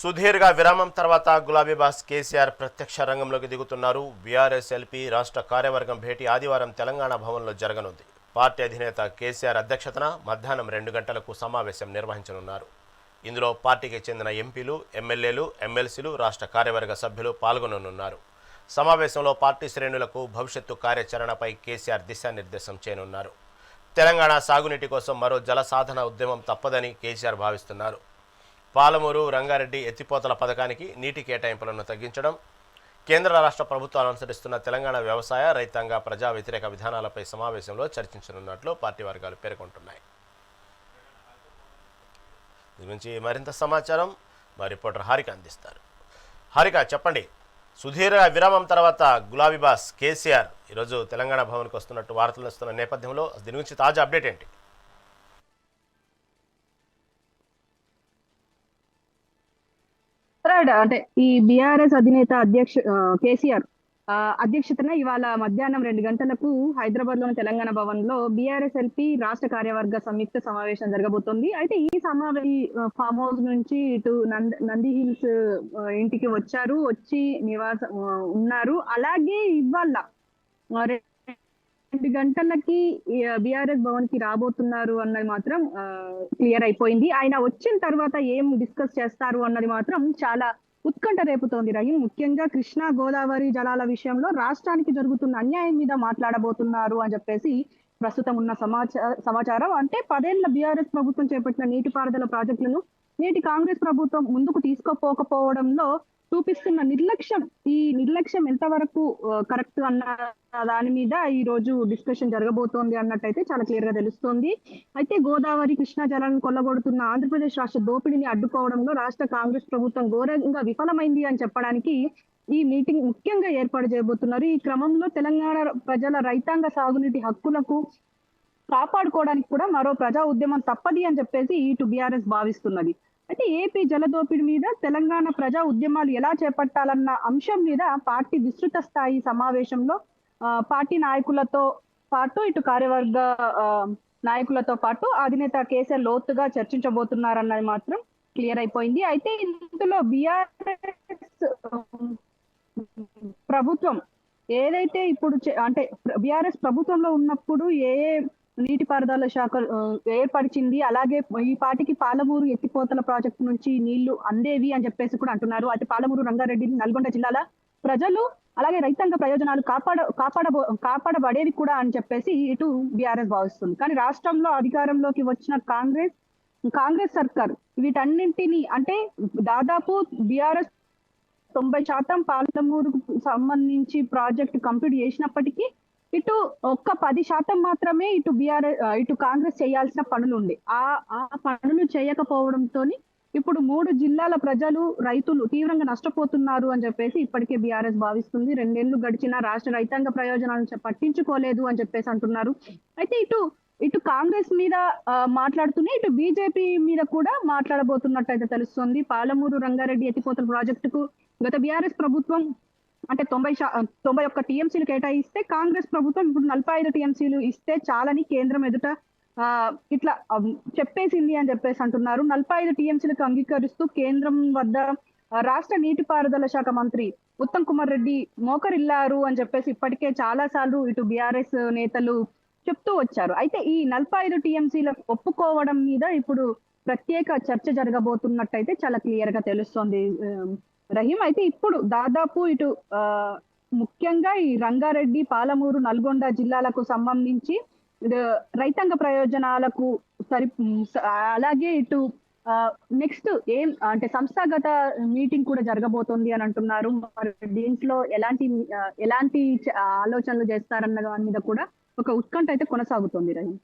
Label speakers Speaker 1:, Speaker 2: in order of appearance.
Speaker 1: సుదీర్ఘ విరామం తర్వాత గులాబీ బాస్ కేసీఆర్ ప్రత్యక్ష రంగంలోకి దిగుతున్నారు. బీఆర్ఎస్ ఎల్పీ రాష్ట్ర కార్యవర్గం భేటీ ఆదివారం తెలంగాణ భవన్లో జరగనుంది. పార్టీ అధినేత కేసీఆర్ అధ్యక్షతన మధ్యాహ్నం 2 గంటలకు సమావేశం నిర్వహించనున్నారు. ఇందులో పార్టీకి చెందిన ఎంపీలు, ఎమ్మెల్యేలు, ఎమ్మెల్సీలు, రాష్ట్ర కార్యవర్గ సభ్యులు పాల్గొననున్నారు. సమావేశంలో పార్టీ శ్రేణులకు భవిష్యత్తు కార్యాచరణపై కేసీఆర్ దిశానిర్దేశం చేయనున్నారు. తెలంగాణ సాగునీటి కోసం మరో జల సాధన ఉద్యమం తప్పదని కేసీఆర్ భావిస్తున్నారు. పాలమూరు, రంగారెడ్డి ఎత్తిపోతల పథకానికి నీటి కేటాయింపులను తగ్గించడం, కేంద్ర రాష్ట్ర ప్రభుత్వాలు అనుసరిస్తున్న తెలంగాణ వ్యవసాయ, రైతాంగ, ప్రజా వ్యతిరేక విధానాలపై సమావేశంలో చర్చించనున్నట్లు పార్టీ వర్గాలు పేర్కొంటున్నాయి. దీని గురించి మరింత సమాచారం మా రిపోర్టర్ హారిక అందిస్తారు. హారిక, చెప్పండి. సుదీర్ఘ విరామం తర్వాత గులాబీ బాస్ కేసీఆర్ ఈరోజు తెలంగాణ భవన్కి వస్తున్నట్టు వార్తలు వస్తున్న నేపథ్యంలో దీని గురించి తాజా అప్డేట్ ఏంటి?
Speaker 2: అంటే ఈ బీఆర్ఎస్ అధినేత కేసీఆర్ అధ్యక్షతన ఇవాళ మధ్యాహ్నం 2 గంటలకు హైదరాబాద్ లోని తెలంగాణ భవన్ లో బీఆర్ఎస్ ఎల్పీ రాష్ట్ర కార్యవర్గ సంయుక్త సమావేశం జరగబోతోంది. అయితే ఈ ఫామ్ హౌస్ నుంచి ఇటు నంది హిల్స్ ఇంటికి వచ్చి నివాసం ఉన్నారు. అలాగే ఇవాళ 2 గంటలకి బీఆర్ఎస్ భవన్ కి రాబోతున్నారు అన్నది మాత్రం క్లియర్ అయిపోయింది. ఆయన వచ్చిన తర్వాత ఏం డిస్కస్ చేస్తారు అన్నది మాత్రం చాలా ఉత్కంఠ రేపుతోంది రహీం. ముఖ్యంగా కృష్ణా గోదావరి జలాల విషయంలో రాష్ట్రానికి జరుగుతున్న అన్యాయం మీద మాట్లాడబోతున్నారు అని చెప్పేసి ప్రస్తుతం ఉన్న సమాచారం. అంటే 10 ఏళ్ల బీఆర్ఎస్ ప్రభుత్వం చేపట్టిన నీటిపారుదల ప్రాజెక్టులను నేటి కాంగ్రెస్ ప్రభుత్వం ముందుకు తీసుకోపోకపోవడంలో చూపిస్తున్న ఈ నిర్లక్ష్యం ఎంతవరకు కరెక్ట్ అన్న దాని మీద ఈ రోజు డిస్కషన్ జరగబోతోంది అన్నట్టయితే చాలా క్లియర్ గా తెలుస్తోంది. అయితే గోదావరి, కృష్ణా జలాలను కొల్లగొడుతున్న ఆంధ్రప్రదేశ్ రాష్ట్ర దోపిడీని అడ్డుకోవడంలో రాష్ట్ర కాంగ్రెస్ ప్రభుత్వం ఘోరంగా విఫలమైంది అని చెప్పడానికి ఈ మీటింగ్ ముఖ్యంగా ఏర్పాటు చేయబోతున్నారు. ఈ క్రమంలో తెలంగాణ ప్రజల రైతాంగ సాగునీటి హక్కులకు కాపాడుకోవడానికి కూడా మరో ప్రజా ఉద్యమం తప్పది అని చెప్పేసి ఇటు బీఆర్ఎస్ భావిస్తున్నది. అయితే ఏపీ జలదోపిడి మీద తెలంగాణ ప్రజా ఉద్యమాలు ఎలా చేపట్టాలన్న అంశం మీద పార్టీ విస్తృత స్థాయి సమావేశంలో పార్టీ నాయకులతో పాటు ఇటు కార్యవర్గ నాయకులతో పాటు అధినేత కేసీఆర్ లోతుగా చర్చించబోతున్నారన్నది మాత్రం క్లియర్ అయిపోయింది. అయితే ఇందులో బీఆర్ఎస్ ప్రభుత్వం ఏదైతే ఇప్పుడు అంటే బీఆర్ఎస్ ప్రభుత్వంలో ఉన్నప్పుడు ఏ నీటిపారుదల శాఖ ఏర్పరిచింది, అలాగే ఈ పాటికి పాలమూరు ఎత్తిపోతల ప్రాజెక్టు నుంచి నీళ్లు అందేవి అని చెప్పేసి కూడా అంటున్నారు. అయితే పాలమూరు, రంగారెడ్డి, నల్గొండ జిల్లాల ప్రజలు అలాగే రైతాంగ ప్రయోజనాలు కాపాడబడేవి కూడా అని చెప్పేసి ఇటు బీఆర్ఎస్ భావిస్తుంది. కానీ రాష్ట్రంలో అధికారంలోకి వచ్చిన కాంగ్రెస్ సర్కార్ వీటన్నింటినీ అంటే దాదాపు బీఆర్ఎస్ 90% పాలమూరుకు సంబంధించి ప్రాజెక్టు కంప్లీట్ చేసినప్పటికీ ఇటు ఒక్క 10% మాత్రమే ఇటు కాంగ్రెస్ చేయాల్సిన పనులు ఉండే. ఆ పనులు చేయకపోవడంతో ఇప్పుడు 3 జిల్లాల ప్రజలు, రైతులు తీవ్రంగా నష్టపోతున్నారు అని చెప్పేసి ఇప్పటికే బీఆర్ఎస్ భావిస్తుంది. 2 ఏళ్లు గడిచిన రాష్ట్ర రైతాంగ ప్రయోజనాలను పట్టించుకోలేదు అని చెప్పేసి అంటున్నారు. అయితే ఇటు కాంగ్రెస్ మీద మాట్లాడుతూనే ఇటు బీజేపీ మీద కూడా మాట్లాడబోతున్నట్టయితే తెలుస్తుంది. పాలమూరు, రంగారెడ్డి ఎత్తిపోతల ప్రాజెక్టుకు గత బీఆర్ఎస్ ప్రభుత్వం అంటే 91 టీఎంసీలు కేటాయిస్తే కాంగ్రెస్ ప్రభుత్వం ఇప్పుడు 45 టీఎంసీలు ఇస్తే చాలని కేంద్రం ఎదుట ఇట్లా చెప్పేసింది అని చెప్పేసి అంటున్నారు. 45 టీఎంసీలకు అంగీకరిస్తూ కేంద్రం వద్ద రాష్ట్ర నీటిపారుదల శాఖ మంత్రి ఉత్తమ్ కుమార్ రెడ్డి మోకరిల్లారు అని చెప్పేసి ఇప్పటికే చాలా సార్లు ఇటు బీఆర్ఎస్ నేతలు చెప్తూ వచ్చారు. అయితే ఈ 45 టీఎంసీలకు ఒప్పుకోవడం మీద ఇప్పుడు ప్రత్యేక చర్చ జరగబోతున్నట్టయితే చాలా క్లియర్ గా తెలుస్తోంది రహీం. అయితే ఇప్పుడు దాదాపు ఇటు ముఖ్యంగా ఈ రంగారెడ్డి, పాలమూరు, నల్గొండ జిల్లాలకు సంబంధించి రైతాంగ ప్రయోజనాలకు అలాగే ఇటు నెక్స్ట్ ఏం అంటే సంస్థాగత మీటింగ్ కూడా జరగబోతోంది అని అంటున్నారు. మరి దీంట్లో ఎలాంటి ఆలోచనలు చేస్తారన్న దాని మీద కూడా ఒక ఉత్కంఠ అయితే కొనసాగుతోంది రహీం.